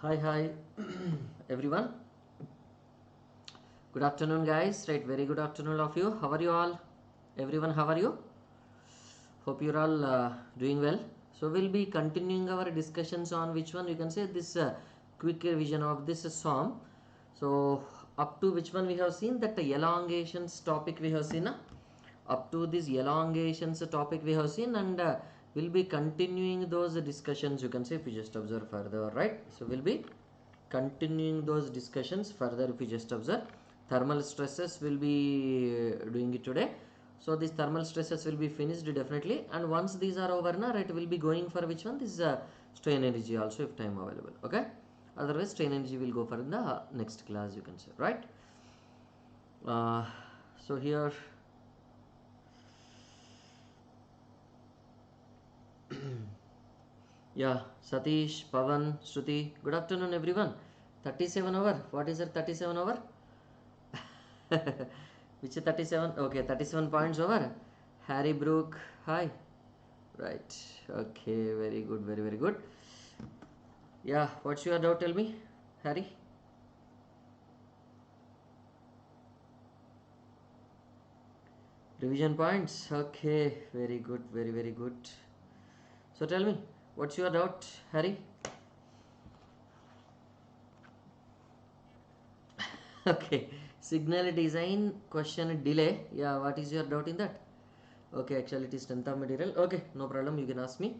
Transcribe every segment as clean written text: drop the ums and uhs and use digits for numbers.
Hi, everyone. Good afternoon, guys. Right, very good afternoon of you. How are you all? Everyone, how are you? Hope you're all doing well. So we'll be continuing our discussions on which one you can say this quick revision of this SOM. So up to which one we have seen that the elongations topic we have seen. Up to this elongations topic we have seen, and we'll be continuing those discussions. You can say if you just observe further, right? So we'll be continuing those discussions further if you just observe. Thermal stresses will be doing it today. So these thermal stresses will be finished definitely, and once these are over now, right, we'll be going for which one? This strain energy also if time available. Okay, otherwise strain energy will go for the next class, you can say, right? So here yeah, Satish, Pavan, Shruti, good afternoon everyone. 37 hour, what is it? 37 hour? Which is 37? Okay, 37 points over. Harry Brook, hi. Right, okay, very good, very good. Yeah, what's your doubt? Tell me, Harry. Revision points, okay, very good, very good. So tell me, what's your doubt, Harry? Okay, signal design question delay. Yeah, what is your doubt in that? Okay, actually it is 10th of material. Okay, no problem, you can ask me.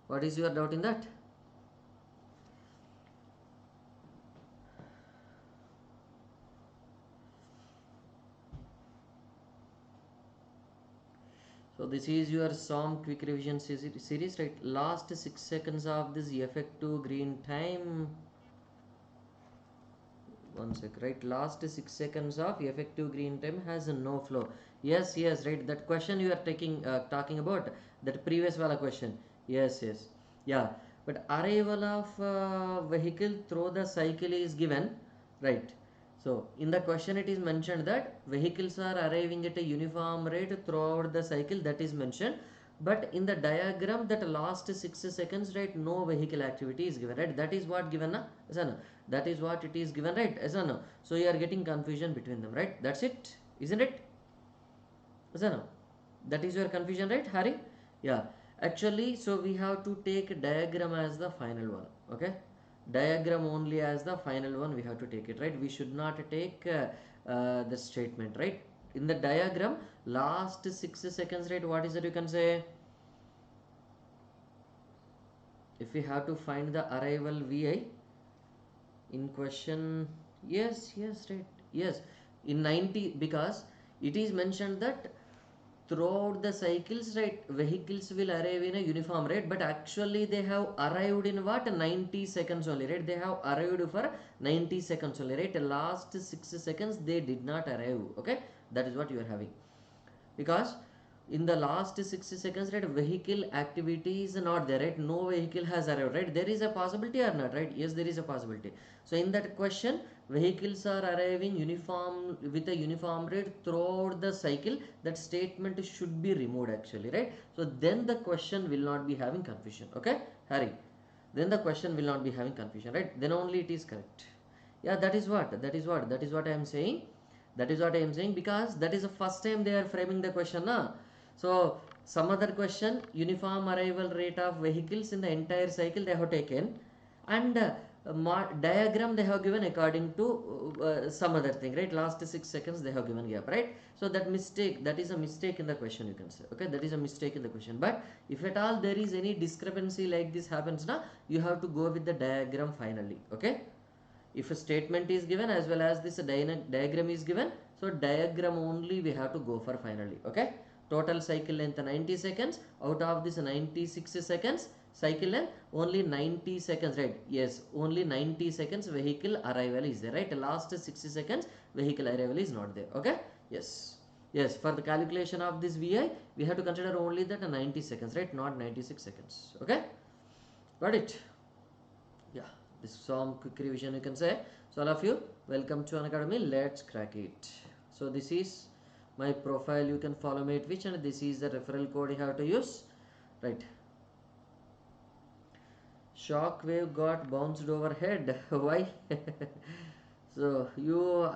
What is your doubt in that? So this is your SOM quick revision series, right? Last 6 seconds of this effective green time. One sec, right? Last 6 seconds of effective green time has no flow. Yes, right. That question you are talking about, that previous wala question. Yes. Yeah. But arrival of vehicle through the cycle is given, right? So in the question it is mentioned that vehicles are arriving at a uniform rate throughout the cycle, that is mentioned. But in the diagram, that last 6 seconds, right, no vehicle activity is given, right? That is what given, na? Yes or no? That is what it is given, right? Yes or no? So you are getting confusion between them, right? That's it, isn't it? Yes or no? That is your confusion, right, Harry? Yeah. Actually, so we have to take diagram as the final one, okay? Diagram only as the final one we have to take it, right? We should not take the statement, right? In the diagram, last 6 seconds, right, what is it you can say? If we have to find the arrival vi in question, yes, right, yes, in 90, because it is mentioned that throughout the cycles, right, vehicles will arrive in a uniform rate, but actually they have arrived in what? 90 seconds only, right? They have arrived for 90 seconds only, right? Last 6 seconds they did not arrive, okay? That is what you are having, because in the last 60 seconds, right, vehicle activity is not there, right? No vehicle has arrived, right? There is a possibility or not, right? Yes, there is a possibility. So in that question, vehicles are arriving uniform with a uniform rate throughout the cycle, that statement should be removed actually, right? So then the question will not be having confusion, okay, Harry? Then the question will not be having confusion, right? Then only it is correct. Yeah, that is what I am saying. That is what I am saying, because that is the first time they are framing the question, na? So some other question, uniform arrival rate of vehicles in the entire cycle they have taken, and diagram they have given according to some other thing, right? Last 6 seconds they have given gap, right? So that mistake, that is a mistake in the question, you can say, okay? That is a mistake in the question. But if at all there is any discrepancy like this happens, na, you have to go with the diagram finally, okay? If a statement is given as well as this diagram is given, so diagram only we have to go for finally, okay? Total cycle length 90 seconds. Out of this 96 seconds cycle length, only 90 seconds, right? Yes, only 90 seconds vehicle arrival is there, right? Last 60 seconds vehicle arrival is not there, okay? Yes, for the calculation of this vi we have to consider only that 90 seconds, right? Not 96 seconds, okay? Got it? Yeah, this is some quick revision, you can say. So all of you, welcome to Unacademy. Let's crack it. So this is my profile, you can follow me at which, and this is the referral code you have to use, right? shock wave got bounced overhead. Why? So you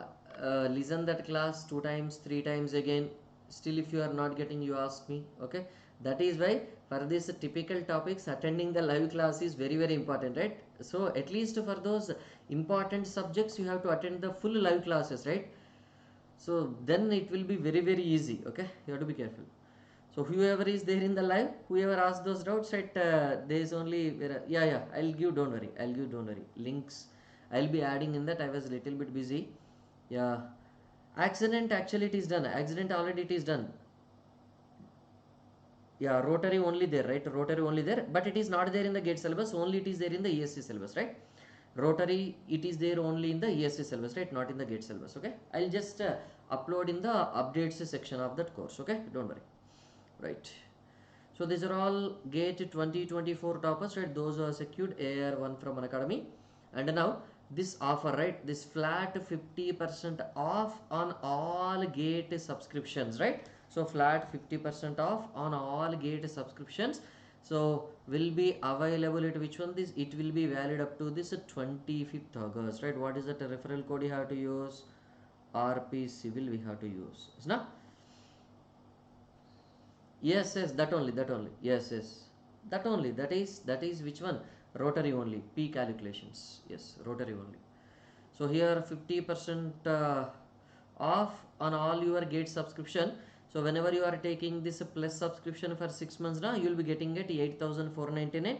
listen that class 2 times, 3 times again. Still, if you are not getting, you ask me. Okay, that is why for this typical topics, attending the live class is very very important, right? So at least for those important subjects, you have to attend the full live classes, right? So then it will be very very easy. Okay, you have to be careful. So whoever is there in the live, whoever asks those doubts, right? There is only yeah yeah. I'll give. Don't worry. I'll give. Don't worry. Links. I'll be adding in that. I was little bit busy. Yeah. Accident actually it is done. Accident already it is done. Yeah. Rotary only there, right? Rotary only there, but it is not there in the GATE syllabus. Only it is there in the ESC syllabus, right? Rotary it is there only in the ESC syllabus, right? Not in the GATE syllabus. Okay. I'll just upload in the updates section of that course. Okay. Don't worry. Right. So these are all GATE 2024 toppers, right? Those who are secured AR1 from Unacademy. And now this offer, right? This flat 50% off on all GATE subscriptions, right? So flat 50% off on all GATE subscriptions. So will be available at which one? This it will be valid up to this 25th August, right? What is that referral code you have to use? RP Civil we have to use. Is not? Yes, yes, that only, that only. Yes, yes, that only. That is which one? Rotary only. P calculations. Yes, rotary only. So here 50% off on all your GATE subscription. So whenever you are taking this plus subscription for 6 months now, you will be getting it 8,499.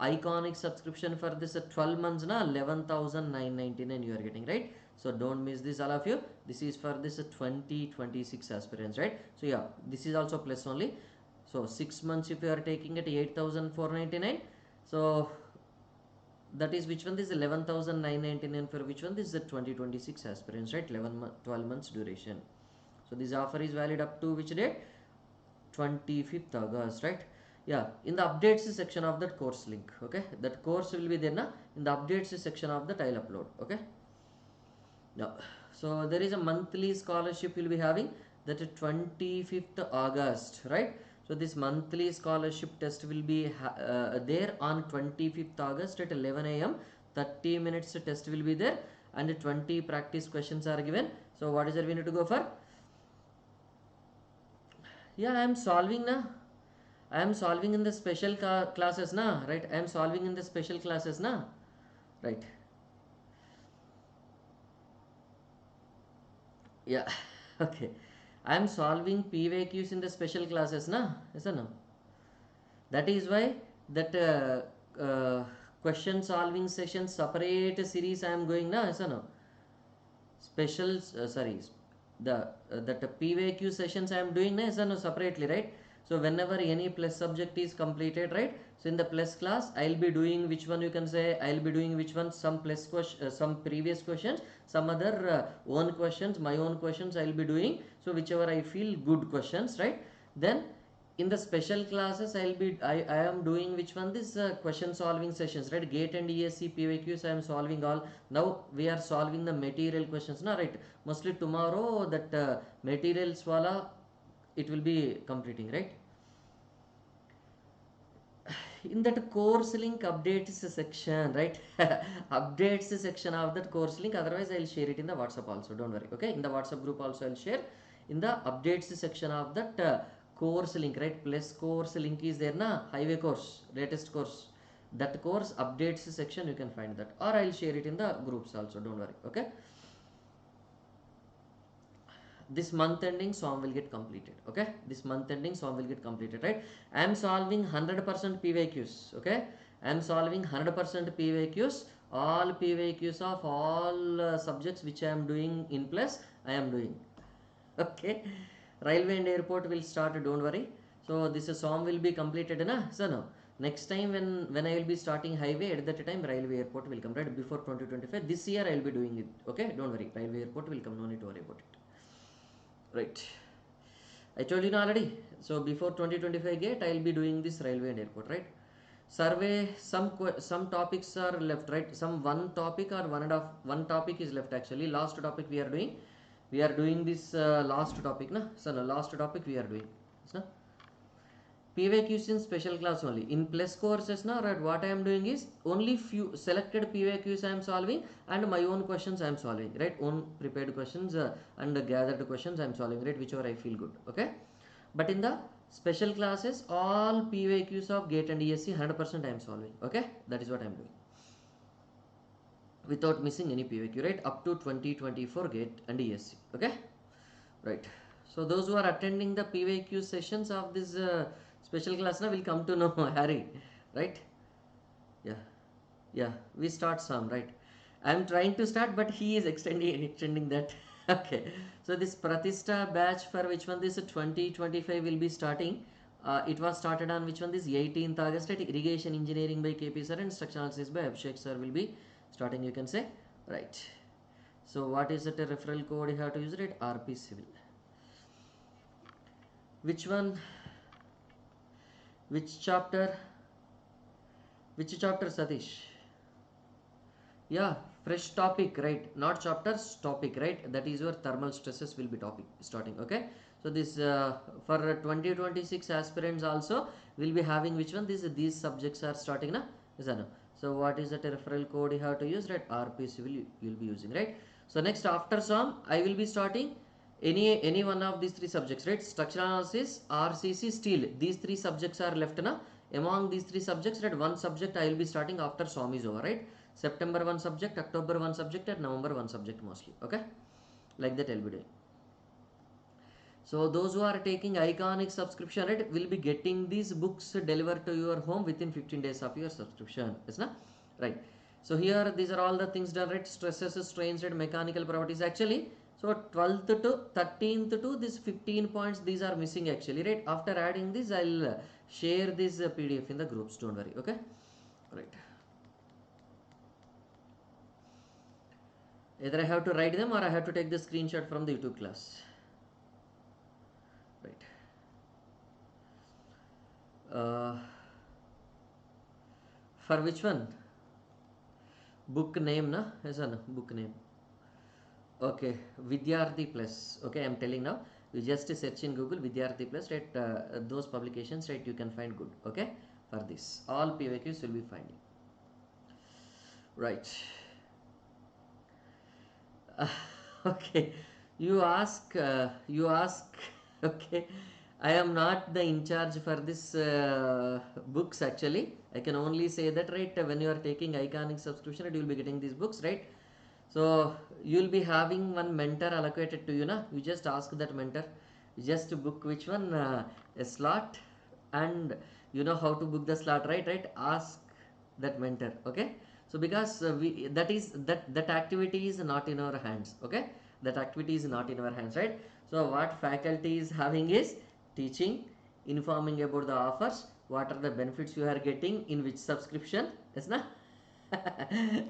Iconic subscription for this 12 months now 11,999 you are getting, right? So don't miss this, all of you. This is for this 2026 aspirants, right? So yeah, this is also plus only. So 6 months if you are taking it 8,499. So that is which one? This is 11,999 for which one? This is the 2026 aspirants, right? 12 months duration. So this offer is valid up to which date? 25th August, right? Yeah, in the updates section of that course link. Okay, that course will be there now. In the updates section of that I'll upload. Okay. Now, so there is a monthly scholarship you'll be having that 25th August, right? So this monthly scholarship test will be there on 25th August at 11 a.m. 30 minutes test will be there and 20 practice questions are given. So what is that we need to go for? Yeah, I am solving now. I am solving in the special classes now, right? I am solving in the special classes now, right? Yeah, okay. I am solving PYQs in the special classes now, yes or no? That is why that question solving session separate series I am going now, yes or no? Special, sorry, the that PYQ sessions I am doing now, yes or no, separately, right? So whenever any plus subject is completed, right? So in the plus class, I'll be doing which one you can say, I'll be doing which one, some plus question, some previous questions, some other own questions, my own questions I'll be doing. So whichever I feel good questions, right? Then in the special classes I am doing which one? This question solving sessions, right? GATE and ESC PYQs I am solving all. Now we are solving the material questions now, right? Mostly tomorrow that materials wala it will be completing, right? In that course link updates section, right? Updates section of that course link, otherwise I'll share it in the WhatsApp also, don't worry. Okay, in the WhatsApp group also I'll share in the updates section of that course link, right? Plus course link is there na, highway course, latest course, that course updates section you can find that, or I'll share it in the groups also, don't worry. Okay, this month ending SOM will get completed. Okay, this month ending SOM will get completed, right? I am solving 100% PYQs. Okay, I am solving 100% PYQs, all PYQs of all subjects which I am doing in plus I am doing. Okay, railway and airport will start, don't worry. So this SOM will be completed na, so no, next time when I will be starting highway, at that time railway airport will come, right? Before 2025, this year I will be doing it. Okay, don't worry, railway airport will come, no need to worry about it. Right, I told you already. So before 2025 GATE I will be doing this railway and airport, right? Survey, some topics are left, right? Some one topic or one topic is left actually. Last topic we are doing this last topic na. So no, last topic we are doing, so PYQs in special class only. In plus courses now, right, what I am doing is only few selected PYQs I am solving and my own questions I am solving, right? Own prepared questions and gathered questions I am solving, right? Whichever I feel good, okay? But in the special classes, all PYQs of GATE and ESC 100% I am solving, okay? That is what I am doing. Without missing any PYQ, right? Up to 2024 GATE and ESC, okay? Right. So those who are attending the PYQ sessions of this special class now will come to know Harry, right? Yeah, yeah. We start some, right? I am trying to start, but he is extending that. Okay. So this Pratishta batch for which one this 2025 will be starting. It was started on which one this 18th August, right? Irrigation engineering by KP sir and structural analysis by Abhishek sir will be starting. You can say, right? So what is that referral code you have to use it? RP Civil. Which one? Which chapter? Which chapter, Satish? Yeah, fresh topic, right? Not chapters, topic, right? That is your thermal stresses will be topic starting. Okay. So this for 2026 aspirants also will be having which one? These subjects are starting na? Is that no? So what is that referral code you have to use? Right? RP Civil you will be using, right? So next after SOM I will be starting any one of these three subjects, right? Structural analysis, RCC, steel. These three subjects are left na. Among these three subjects, right? One subject I will be starting after SOM is over, right? September one subject, October one subject, and November one subject mostly. Okay, like that I'll be doing. So those who are taking iconic subscription, right, will be getting these books delivered to your home within 15 days of your subscription. Yes, na? Right. So here these are all the things done, right? Stresses, strains, and mechanical properties actually. So 12th to 13th to this 15 points, these are missing actually, right? After adding this, I'll share this PDF in the groups. Don't worry. Okay. Right. Either I have to write them or I have to take the screenshot from the YouTube class. Right. For which one? Book name, na? Yes, no? Book name. Okay, Vidyarthi Plus. Okay, I'm telling now. You just search in Google Vidyarthi Plus, right? Those publications, right? You can find good. Okay, for this, all PYQs will be finding. Right. Okay, you ask. Okay, I am not the in charge for this books actually. I can only say that, right? When you are taking iconic subscription, you will be getting these books, right? So you will be having one mentor allocated to you, na? You just ask that mentor. You just book which one a slot, and you know how to book the slot, right? Right? Ask that mentor. Okay. So because that activity is not in our hands. Okay. That activity is not in our hands, right? So what faculty is having is teaching, informing about the offers, what are the benefits you are getting in which subscription, yes na?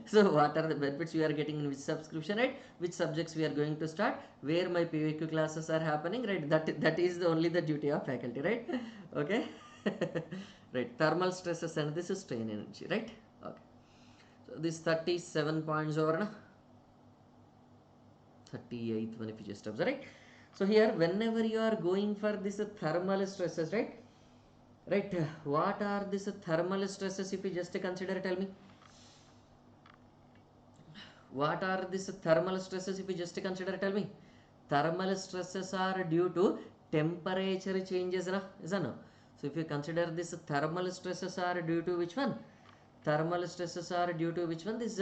So what are the benefits you are getting in which subscription, right? Which subjects we are going to start, where my PYQ classes are happening, right? That is only the duty of faculty, right? Okay. Right, thermal stresses and this is strain energy, right? Okay. So this 37 points over na? 38th one if you just observe, right? So here whenever you are going for this thermal stresses, right? Right, what are these thermal stresses if you just consider, tell me? What are these thermal stresses if you just consider, tell me? Thermal stresses are due to temperature changes, na? Is that no? So if you consider this thermal stresses are due to which one? Thermal stresses are due to which one? This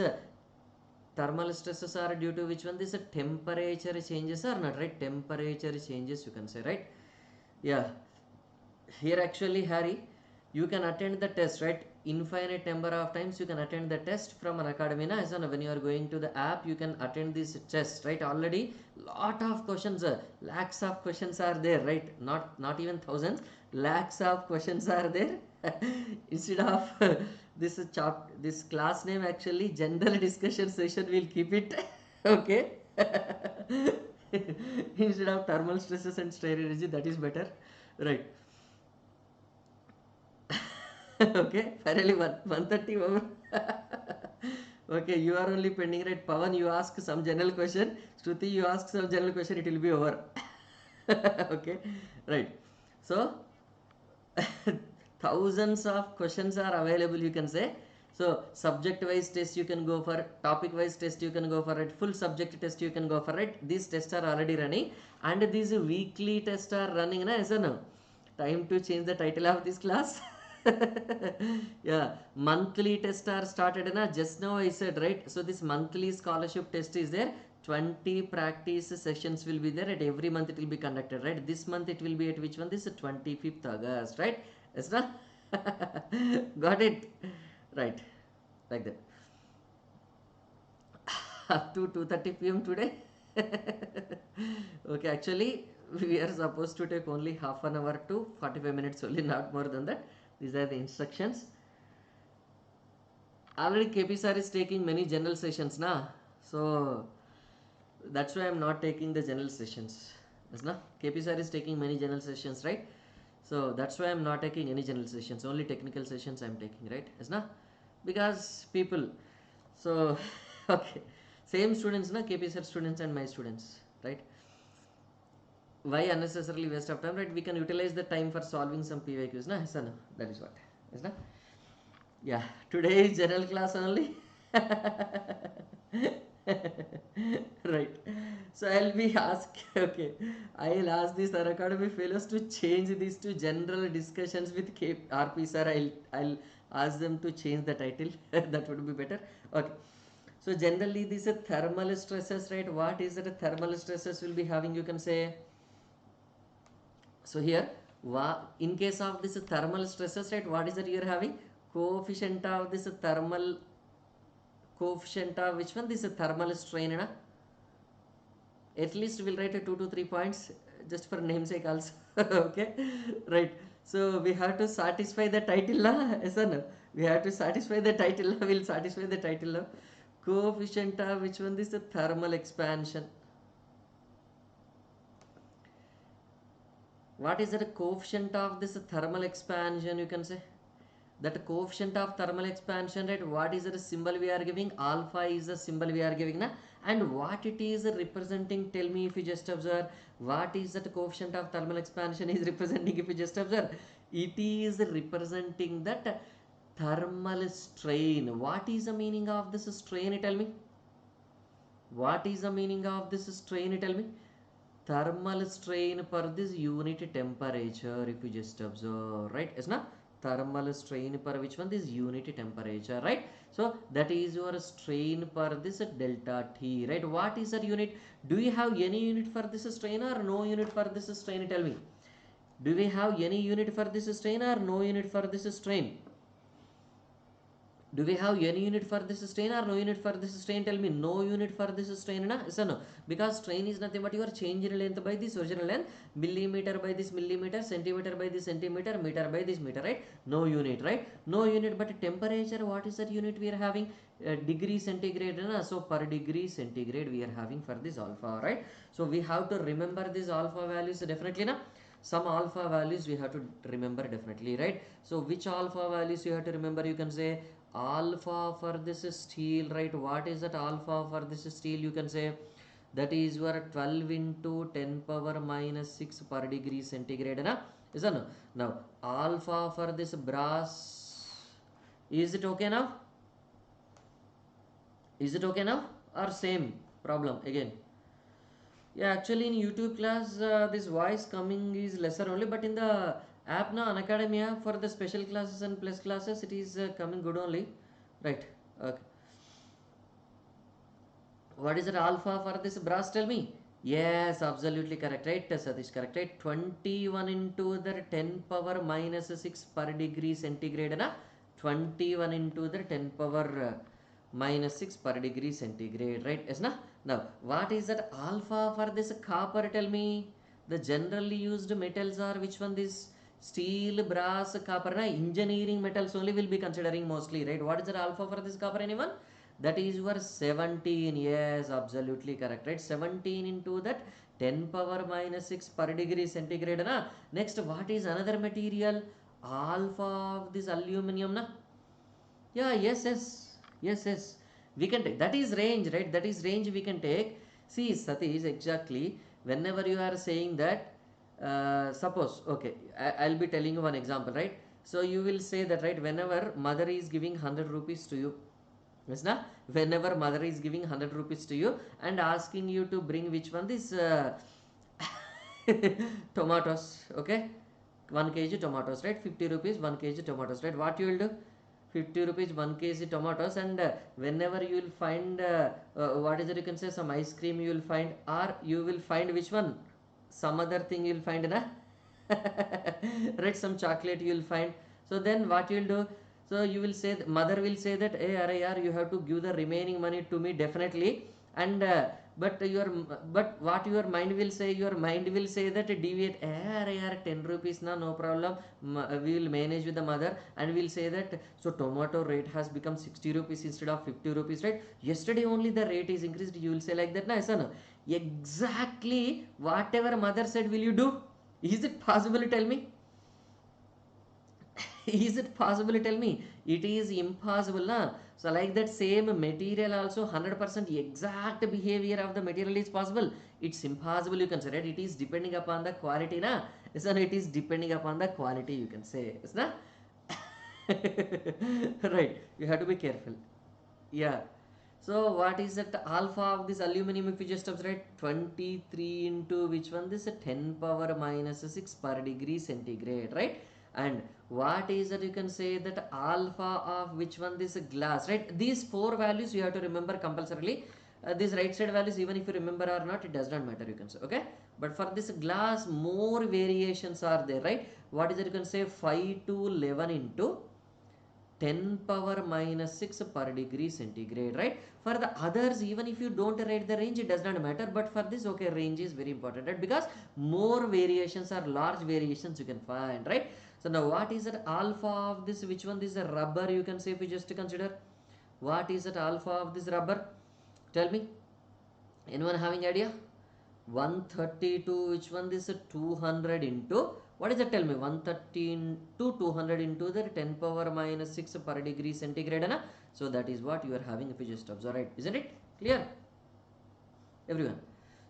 thermal stresses are due to which one? This temperature changes or not, right? Temperature changes you can say, right? Yeah. Here actually, Harry, you can attend the test, right? Infinite number of times you can attend the test from Unacademy. As when you are going to the app, you can attend this test, right? Already lot of questions, lakhs of questions are there, right? Not even thousands, lakhs of questions are there. Instead of this class name, actually general discussion session, we'll keep it. Okay. Instead of thermal stresses and strain energy, that is better, right? Okay, finally 130 over. Okay, you are only pending, right? Pawan, you ask some general question. Shruti, you ask some general question, it will be over. Okay, right. So thousands of questions are available, you can say. So subject wise test you can go for, topic wise test you can go for it, full subject test you can go for it. These tests are already running, and these weekly tests are running na, yes or no? Time to change the title of this class. Yeah, monthly tests are started na, just now I said, right? So this monthly scholarship test is there. 20 practice sessions will be there, at every month it will be conducted, right? This month it will be at which one? This is 25th August, right? Yes, na? Got it? Right, like that. Up to 2:30 p.m. today. Okay, actually we are supposed to take only half an hour to 45 minutes only, not more than that. These are the instructions. Already KP sir is taking many general sessions na, so that's why I'm not taking the general sessions. Yes, na? KP sir is taking many general sessions, right? So that's why I'm not taking any general sessions, only technical sessions I'm taking, right? Yes, na? Because people, so okay, same students na, KP sir students and my students, right? Why unnecessarily waste of time, right? We can utilize the time for solving some PYQs na, yes or no? That is what, yes na? Yeah, today is general class only. Right. So I'll be ask, okay, I'll ask these Unacademy fellows to change this to general discussions with RP sir. I'll ask them to change the title. That would be better. Okay. So generally these are thermal stresses, right? What is it? Thermal stresses will be having, you can say. So here, in case of this thermal stresses, right? What is it you are having? Coefficient of this thermal, coefficient of which one? This thermal strain, na? At least we'll write a 2 to 3 points just for namesake also. Okay, right? So we have to satisfy the title, na? Yes or no? We have to satisfy the title. We'll satisfy the title. Coefficient of which one? This thermal expansion. What is the coefficient of this thermal expansion, you can say? That coefficient of thermal expansion, right? What is the symbol we are giving? Alpha is the symbol we are giving, na? And what it is representing, tell me if you just observe. What is that coefficient of thermal expansion is representing, if you just observe? It is representing that thermal strain. What is the meaning of this strain, tell me? What is the meaning of this strain, tell me? Thermal strain per this unit temperature, if you just observe, right? Yes, na? Thermal strain per which one? This unit temperature, right? So that is your strain per this delta T, right? What is that unit? Do you have any unit for this strain or no unit for this strain? Tell me. Do we have any unit for this strain or no unit for this strain? Do we have any unit for this strain or no unit for this strain? Tell me. No unit for this strain, na? Yes or no? Because strain is nothing but your change in length by this original length, millimeter by this millimeter, centimeter by this centimeter, meter by this meter, right? No unit, right? No unit, but temperature, what is that unit we are having? Degree centigrade, na? So per degree centigrade we are having for this alpha, right? So we have to remember these alpha values definitely, na? Some alpha values we have to remember definitely, right? So which alpha values you have to remember? You can say alpha for this steel, right? What is that alpha for this steel? You can say that is your 12 into 10 power minus 6 per degree centigrade, na? Is that no? Now alpha for this brass, is it okay now? Is it okay now or same problem again? Yeah, actually in YouTube class this voice coming is lesser only, but in the app na, Unacademy app, for the special classes and plus classes it is coming good only, right? Okay. What is the alpha for this brass, tell me? Yes, absolutely correct, right? Satish, correct, right? 21 into the 10 power minus 6 per degree centigrade, na? 21 into the 10 power minus 6 per degree centigrade, right? Yes, na? Now what is that alpha for this copper, tell me? The generally used metals are which one? This steel, brass, copper, na? Engineering metals only will be considering mostly, right? What is the alpha for this copper, anyone? That is your 17. Yes, absolutely correct, right? 17 into that 10 power minus 6 per degree centigrade, na? Next, what is another material? Alpha of this aluminum, na? Yeah, yes, we can take, that is range, right? That is range we can take. See Satish, exactly whenever you are saying that suppose, okay, I'll be telling you one example, right? So you will say that, right, whenever mother is giving 100 rupees to you, yes, na? Whenever mother is giving 100 rupees to you and asking you to bring which one, this tomatoes, okay, 1 kg tomatoes, right? 50 rupees 1 kg tomatoes, right? What you will do? 50 rupees 1 kg tomatoes, and whenever you will find what is it, you can say some ice cream you will find, or you will find which one, some other thing you will find, na? Right, some chocolate you will find. So then what you will do? So you will say, mother will say that, hey are yaar, you have to give the remaining money to me definitely. And but what your mind will say, your mind will say that deviate, hey are yaar, 10 rupees na, no problem, we will manage with the mother, and we'll say that, so tomato rate has become 60 rupees instead of 50 rupees, right? Yesterday only the rate is increased, you will say like that, na, yes or no? Exactly whatever mother said will you do? Is it possible to tell me? Is it possible to tell me? It is impossible, na? So like that same material also 100% exact behavior of the material is possible. It's impossible, you can say, right? It is depending upon the quality, na? So it is depending upon the quality, you can say, is na? Right, you have to be careful. Yeah. So what is that alpha of this aluminum, if you just observe, 23 into which one, this 10 power minus 6 per degree centigrade, right? And what is that, you can say that alpha of which one, this glass, right? These four values you have to remember compulsorily. These right side values, even if you remember or not, it does not matter, you can say, okay? But for this glass, more variations are there, right? What is it, you can say 5 to 11 into 10 power minus 6 per degree centigrade, right? For the others, even if you don't write the range, it does not matter, but for this, okay, range is very important, right? Because more variations or large variations you can find, right? So now what is that alpha of this, which one, this is a rubber, you can say, if you just consider, what is that alpha of this rubber? Tell me, anyone having idea? 132, which one, this 200 into, what is that, tell me? 113 to 200 into the 10 power minus 6 per degree centigrade, na? So that is what you are having if you just observe, right? Isn't it clear, everyone?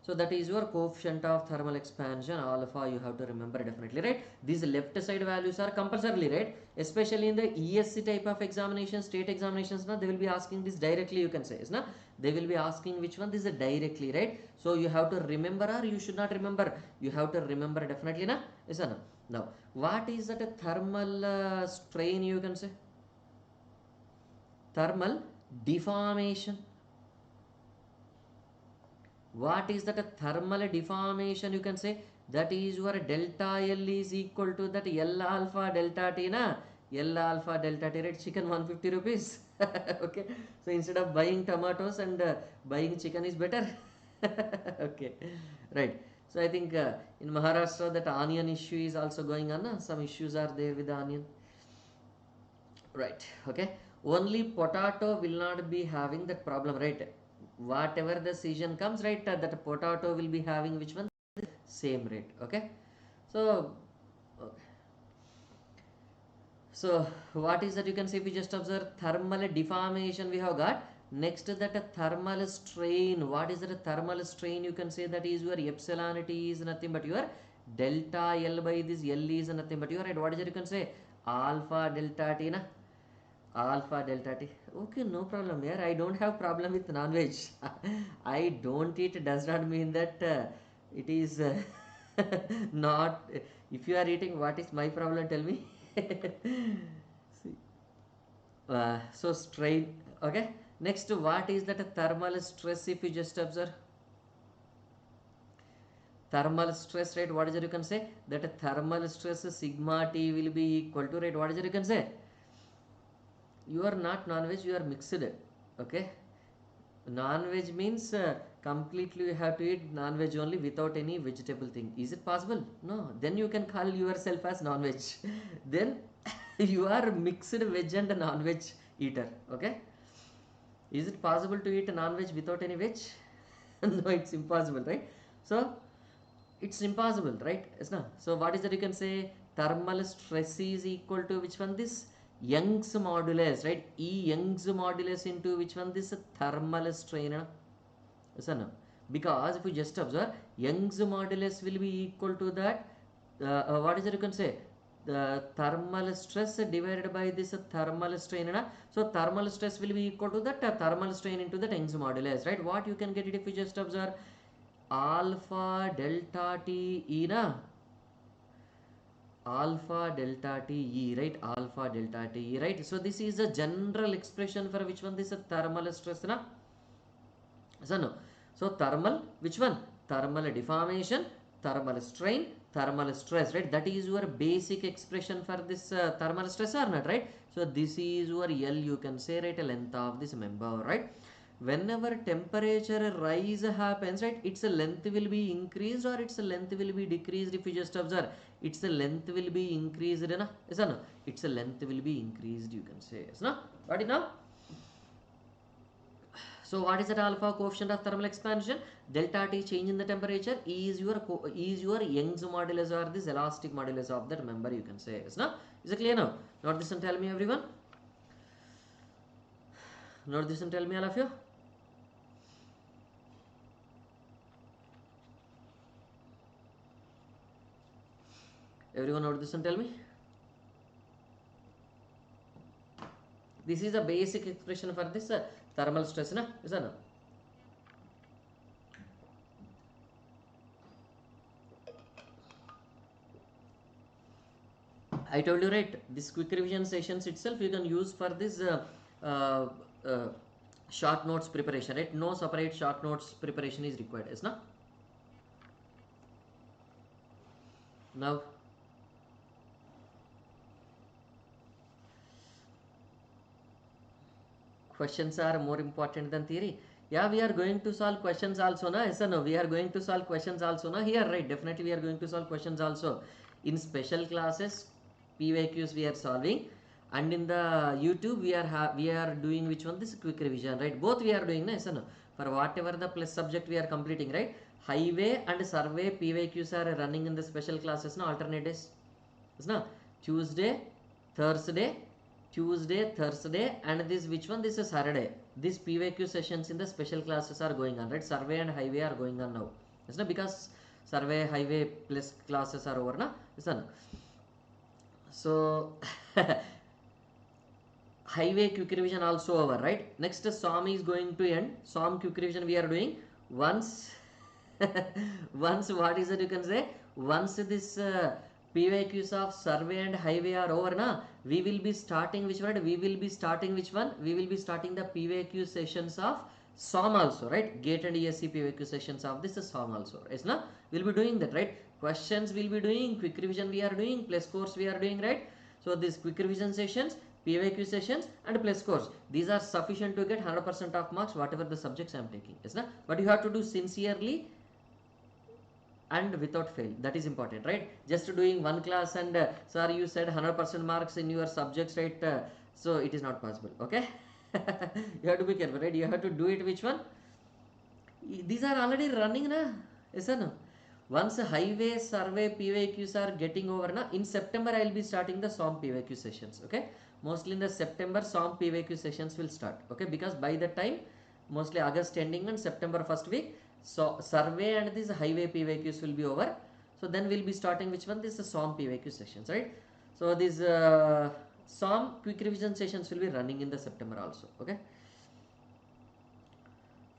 So that is your coefficient of thermal expansion, alpha, you have to remember definitely, right? These left side values are compulsorily, right? Especially in the ESC type of examinations, state examinations, na, they will be asking this directly, you can say, is na? They will be asking which one, this is directly, right? So you have to remember, or you should not remember, you have to remember definitely, na? Is na? Now what is that a thermal strain, you can say? Thermal deformation. What is that a thermal deformation, you can say? That is your delta L is equal to that L alpha delta T, na? L alpha delta T, right? Chicken 150 rupees. Okay, so instead of buying tomatoes and buying chicken is better. Okay, right. So I think in Maharashtra that onion issue is also going on, na? Some issues are there with the onion, right? Okay, only potato will not be having that problem, right? Whatever the season comes, right, that potato will be having which one, same rate, okay? So okay. So what is that, you can see, if we just observe thermal deformation we have got. Next that a thermal strain. What is that a thermal strain, you can say, that is your epsilon T is nothing but your delta L by this L is nothing but your, right? What is it, you can say, alpha delta T, na? Alpha delta T. Okay, no problem here. I don't have problem with non-veg. I don't eat does not mean that it is not. If you are eating, what is my problem? Tell me. See, so strain. Okay. Next, what is that thermal stress? If you just observe thermal stress, right? What is it, you can say, that thermal stress sigma T will be equal to, right? What is it, you can say? You are not non-veg, you are mixed, okay? Non-veg means completely you have to eat non-veg only without any vegetable thing. Is it possible? No, then you can call yourself as non-veg. Then you are mixed veg and non-veg eater, okay? Is it possible to eat non-veg without any veg? No, it's impossible, right? So it's impossible, right? Yes, no? So what is that, you can say, thermal stress is equal to which one, this Young's modulus, right? Young's modulus into which one, this thermal strain, yes or no? Because if you just observe, Young's modulus will be equal to that what is it you can say, the thermal stress divided by this thermal strain, so thermal stress will be equal to that thermal strain into the Young's modulus, right? What you can get it if you just observe alpha delta T E alpha delta T E, right? Alpha delta T E, right? So this is a general expression for which one, this thermal stress, so no. So thermal, which one? Thermal deformation, thermal strain, thermal stress, right? That is your basic expression for this thermal stress or not, right? So this is your L, you can say, right? Length of this member, right? Whenever temperature rise happens, right, its length will be increased or its length will be decreased. If you just observe, its length will be increased, yes or no? Its length will be increased, you can say, yes, no? Got it now? So what is that alpha coefficient of thermal expansion? Delta T, change in the temperature, is your Young's modulus or this elastic modulus of that member, you can say, yes, no? Is it clear now? Note this and tell me, everyone. Note this and tell me, all of you. Everyone note this and tell me. This is a basic expression for this thermal stress, na? Is that no? I told you, right, this quick revision sessions itself you can use for this uh, uh, short notes preparation, right? No separate short notes preparation is required, is not? Now questions are more important than theory. Yeah, we are going to solve questions also, na? Yes or no? We are going to solve questions also, na? Here, right? Definitely we are going to solve questions also. In special classes, PYQs we are solving, and in the YouTube we are doing which one? This quick revision, right? Both we are doing, na? Yes or no? For whatever the plus subject we are completing, right? Highway and survey PYQs are running in the special classes, na? Alternate days, yes, na? Tuesday, Thursday, Thursday, and this which one? This is Saturday. These PYQ sessions in the special classes are going on, right? Survey and highway are going on now. Yes, no? Because survey, highway plus classes are over, na? Yes, no? So highway quick revision also over, right? Next SOM is going to end. SOM quick revision we are doing once. Once what is it you can say? Once this PYQs of survey and highway are over, na, we will be starting which one? We will be starting which one? We will be starting the PYQ sessions of SOM also, right? GATE and ESC PYQ sessions of this SOM also, yes, na? We'll be doing that, right? Questions we'll be doing, quick revision we are doing, plus course we are doing, right? So these quick revision sessions, PYQ sessions and plus course, these are sufficient to get 100% of marks whatever the subjects I am taking, yes, na? But you have to do sincerely and without fail. That is important, right? Just doing one class and sir you said 100% marks in your subjects, right? So it is not possible, okay? You have to be careful, right? You have to do it which one? These are already running, na? Yes or no? Once highway survey PYQs are getting over, na, in September I will be starting the SOM PYQ sessions, okay? Mostly in the September SOM PYQ sessions will start, okay? Because by the time mostly August ending and September first week, so survey and these highway PYQs will be over. So then we'll be starting which one? This is SOM PYQ sessions, right? So these SOM quick revision sessions will be running in the September also, okay?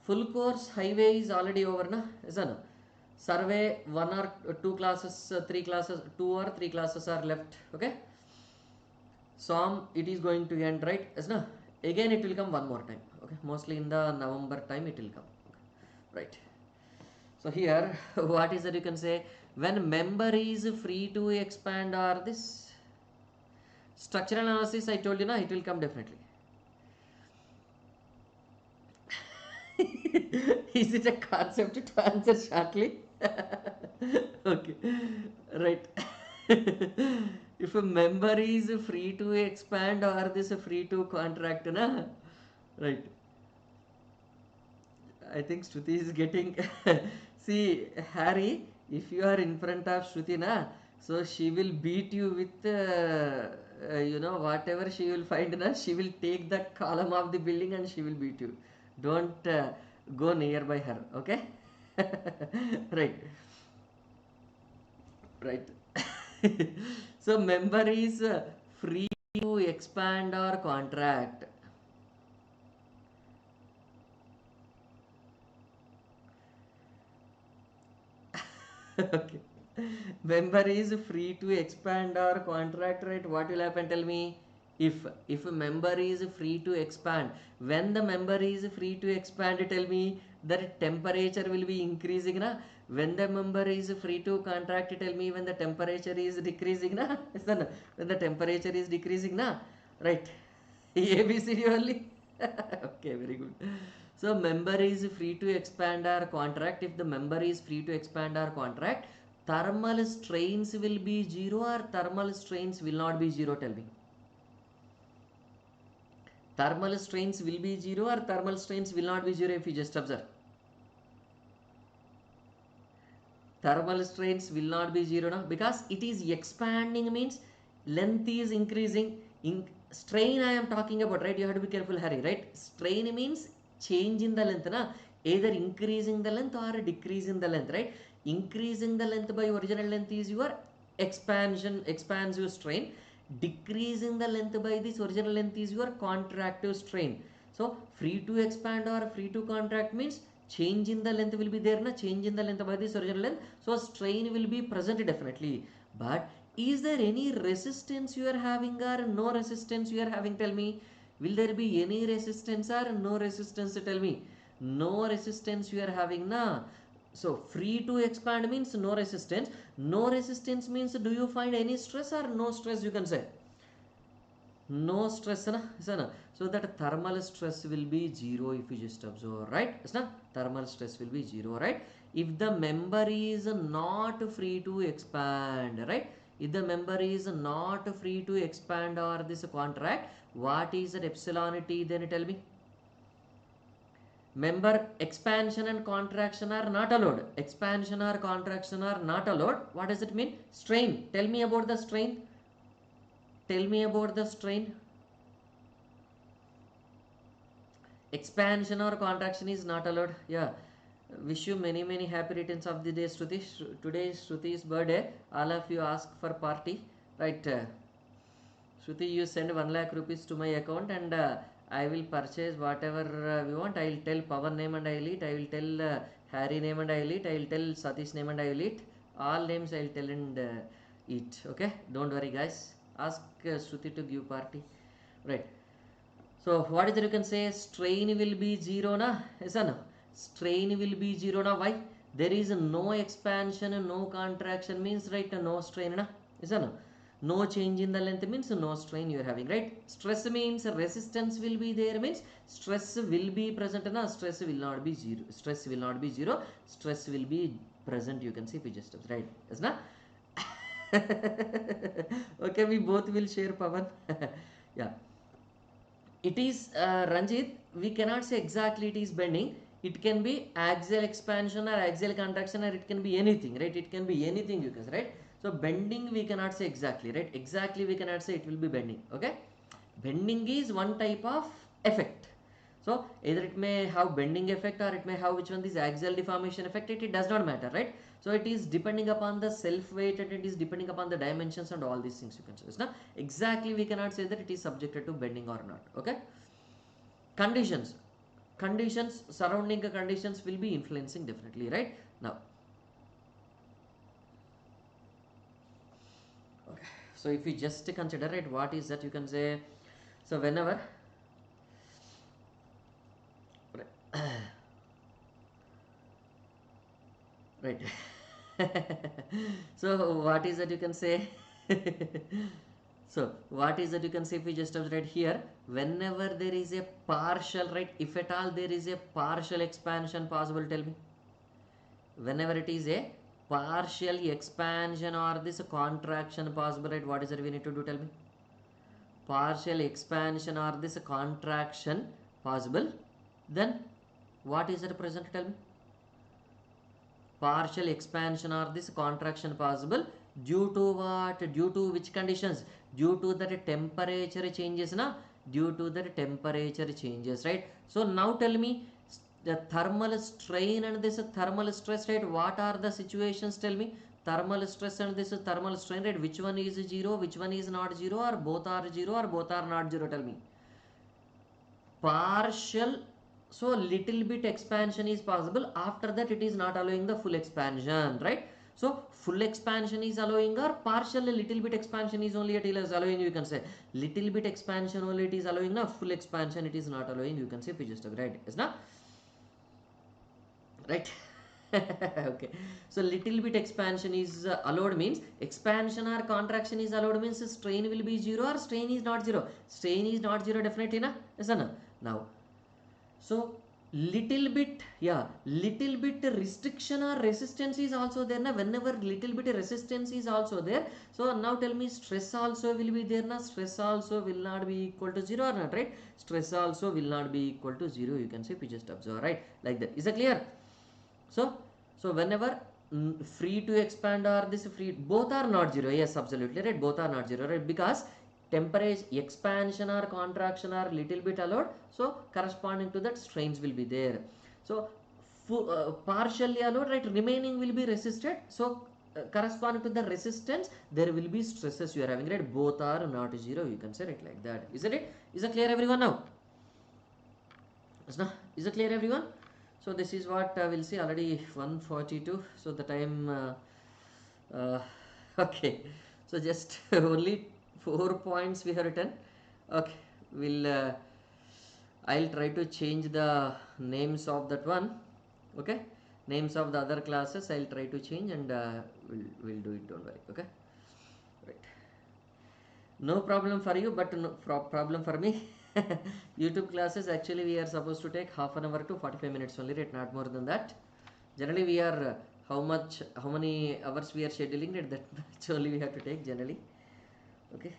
Full course highway is already over, na? Yes or no? Survey 1 or 2 classes, 3 classes, 2 or 3 classes are left, okay? SOM it is going to end, right? Yes, no? Again it will come one more time, okay? Mostly in the November time it will come, okay? Right? So here what is that you can say? When member is free to expand or this structural analysis, I told you, na, it will come definitely. Is it a concept to answer shortly? Okay, right. If a member is free to expand or this free to contract, na? Right. I think Shruti is getting. See, Harry, if you are in front of Shruti, na, so she will beat you with, whatever she will find, na, she will take the column of the building and she will beat you. Don't go nearby her, okay? Right. Right. So member is free to expand or contract. Okay. Member is free to expand or contract, right? What will happen? Tell me. If a member is free to expand, when the member is free to expand, tell me that temperature will be increasing, na? When the member is free to contract, tell me when the temperature is decreasing, na? Listen, when the temperature is decreasing, na? Right? ABCD only. Okay, very good. So member is free to expand our contract. If the member is free to expand our contract, thermal strains will be zero or thermal strains will not be zero. Tell me. Thermal strains will be zero or thermal strains will not be zero. If you just observe, thermal strains will not be zero now, because it is expanding means length is increasing. In strain I am talking about, right? You have to be careful, Harry, right? Strain means change in the length, na? Either increasing the length or decreasing the length, right? Increasing the length by original length is your expansive strain. Decreasing the length by this original length is your contractive strain. So free to expand or free to contract means change in the length will be there, na? Change in the length by this original length, so strain will be present definitely. But is there any resistance you are having or no resistance you are having? Tell me. Will there be any resistance or no resistance? Tell me. No resistance you are having, na? So free to expand means no resistance. No resistance means do you find any stress or no stress, you can say? No stress, na? So that thermal stress will be zero if you just observe, right? Thermal stress will be zero, right? If the member is not free to expand, right? If the member is not free to expand or this contract, what is that epsilon T? Then tell me. Member expansion and contraction are not allowed. Expansion or contraction are not allowed. What does it mean? Strain. Tell me about the strain. Tell me about the strain. Expansion or contraction is not allowed. Yeah. Wish you many happy returns of the day, Shruti. Today is Shruti's birthday. All of you ask for party, right? Shruti, you send 1 lakh rupees to my account, and I will purchase whatever we want. I will tell Pawan name and I will eat. I will tell Harry name and I will eat. I will tell Satish name and I will eat. All names I will tell and eat. Okay, don't worry, guys. Ask Shruti to give party, right? So what is it you can say? Strain will be zero, na? Yes or no? Strain will be zero, na? Why? There is no expansion and no contraction means, right? No strain, na? Yes or no? No change in the length means no strain you are having, right? Stress means resistance will be there means stress will be present, na? Stress will not be zero. Stress will not be zero. Stress will be present. You can see if you just right? Yes, na? Okay, we both will share, Pavan. Yeah. It is Ranjit, we cannot say exactly it is bending. It can be axial expansion or axial contraction, or it can be anything, right? It can be anything, you can say, right? So bending we cannot say exactly, right? Exactly we cannot say it will be bending. Okay, bending is one type of effect. So either it may have bending effect or it may have which one, this axial deformation effect. It does not matter, right? So it is depending upon the self weight and it is depending upon the dimensions and all these things, you can say. Now exactly we cannot say that it is subjected to bending or not. Okay, conditions, surrounding conditions will be influencing definitely, right? Now, okay, so if you just consider it, what is that, you can say? So whenever right. So what is that, you can say? So what is that, you can say, if we just observe right here, whenever there is a partial, right, if at all there is a partial expansion possible, tell me. Whenever it is a partial expansion or this contraction possible, right, what is that we need to do? Tell me. Partial expansion or this contraction possible, then what is that present? Tell me. Partial expansion or this contraction possible due to what? Due to which conditions? Due to that temperature changes, na? Due to that temperature changes, right? So now tell me, the thermal strain and this thermal stress, right? What are the situations? Tell me. thermal stress and this thermal strain rate, which one is 0, which one is not 0, or both are 0 or both are not 0? Tell me. Partial, so little bit expansion is possible, after that it is not allowing the full expansion, right? So full expansion is allowing, or partial little bit expansion is only it is allowing, you can say. Little bit expansion only it is allowing, na full expansion it is not allowing, you can say physiostocratic, right? Is na? Right? Okay, so little bit expansion is allowed means expansion or contraction is allowed means strain will be 0 or strain is not 0. Strain is not 0 definitely, na? Yes or no? Now, so little bit, yeah, little bit restriction or resistance is also there, na? Whenever little bit resistance is also there, so now tell me, stress also will be there, na? Stress also will not be equal to 0 or not, right? Stress also will not be equal to 0, you can say. We just observe, right? Like that. Is it clear? So whenever free to expand or this free, both are not 0. Yes, absolutely right, both are not 0, right? Because temperature expansion or contraction are little bit allowed, so corresponding to that strains will be there. So partially allowed, right? Remaining will be resisted, so corresponding to the resistance there will be stresses you are having, right? Both are not 0, you can say it like that. Isn't it? Is it clear everyone now? Is it clear everyone? So this is what we'll see. Already 1:42, so the time okay, so just only 4 points we have written. Okay, we'll I'll try to change the names of that one. Okay, names of the other classes I'll try to change, and we'll do it, don't worry. Okay, right, no problem for you, but no problem for me. YouTube classes actually we are supposed to take half an hour to 45 minutes only, right? Not more than that. Generally we are how many hours we are scheduling, right? That much only we have to take generally. Okay,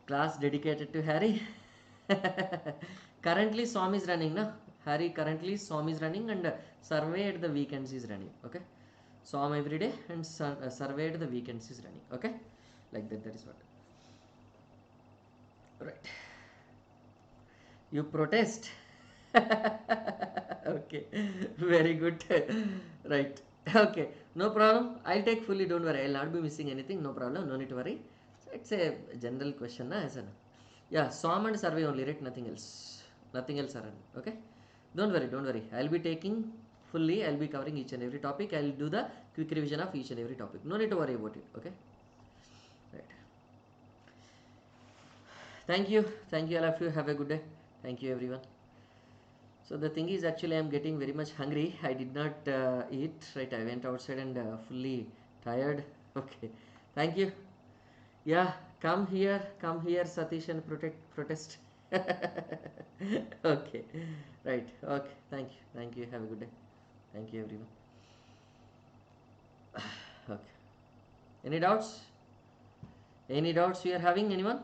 class dedicated to Harry. Currently SOM is running, na? Harry, currently SOM is running, and survey at the weekends is running. Okay, SOM every day and survey at the weekends is running. Okay, like that, that is what. Right, you protest. Okay, very good. Right, okay, no problem, I'll take fully, don't worry, I'll not be missing anything, no problem, no need to worry. So it's a general question, na? Yeah, SOM and survey only, right? Nothing else, nothing else around. Okay, don't worry, I'll be taking fully, I'll be covering each and every topic, I'll do the quick revision of each and every topic, no need to worry about it. Okay, right, thank you all of you, have a good day. Thank you everyone. So the thing is, actually I am getting very much hungry, I did not eat, right? I went outside and fully tired. Okay, thank you. Yeah, come here Satish, and protest. Okay, right, okay, thank you, have a good day. Thank you everyone. Okay, any doubts you are having, anyone?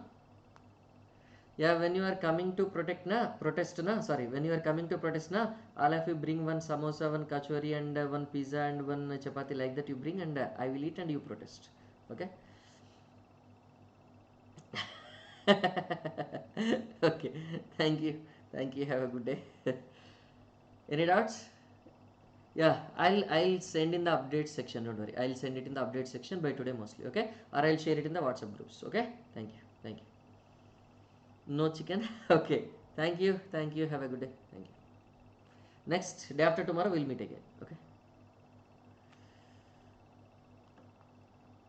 Yeah, when you are coming to protest na, sorry, when you are coming to protest na, all of you bring one samosa, one kachori, and one pizza and one chapati, like that you bring, and I will eat and you protest. Okay. Okay, thank you, have a good day. Any doubts? Yeah, I'll send in the update section, don't worry, I'll send it in the update section by today mostly. Okay, or I'll share it in the WhatsApp groups. Okay, thank you. No chicken. Okay, thank you, have a good day. Thank you. Next day after tomorrow we'll meet again. Okay.